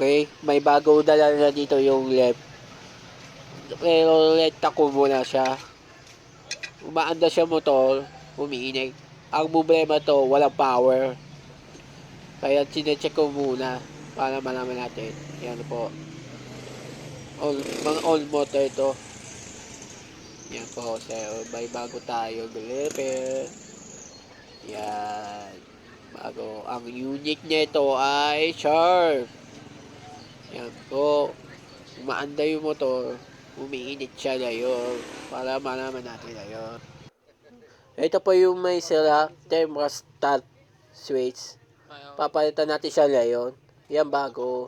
Okay, may bago dala na dito yung left. Pero let ko muna siya. Umaanda siya motor, umiinig. Ang problema to, walang power. Kaya chinecheck ko muna para malaman natin. Yan po. Mga old motor ito. Yan po, sir. May bago tayo repair. Yan. Bago. Ang unique nito ay sharp. Yan po. Umaanda yung motor. Umiinit siya ngayon. Para malaman natin ngayon. Ito po yung may sila thermostat switch. Papalitan natin siya ngayon. Yan bago.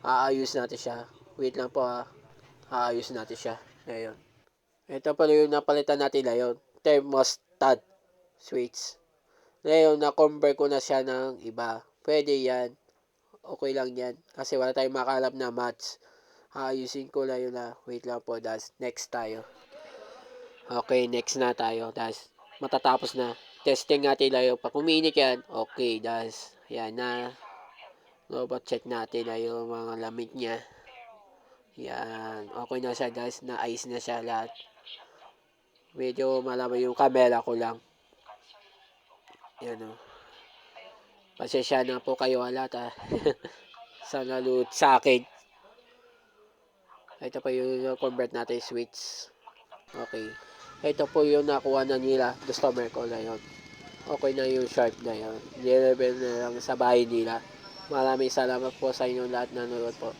Aayos natin siya. Wait lang po ha. Aayos natin siya ngayon. Ito pala yung napalitan natin ngayon. Thermostat switch. Ngayon, na-convert ko na siya ng iba. Pwede yan. Okay lang yan. Kasi wala tayong makalap na match. Ayusin ko lang yun na. Wait lang po. Das next tayo. Okay, next na tayo. Das matatapos na. Testing natin lang yung pag uminit yan. Okay, das. Yan na. Robot check natin na yung mga lamig niya. Yan. Okay na siya, das. Na-ice na siya lahat. Medyo malaman yung camera ko lang. Yan o. Pasensya na po kayo lahat ha. Sa nalood sa akin. Ito pa yung convert natin switch. Okay. Ito po yung nakuha na nila. Customer ko na yun. Okay na yung sharp na yun. Nilevel na lang sa bahay nila. Maraming salamat po sa inyong lahat na nanood po.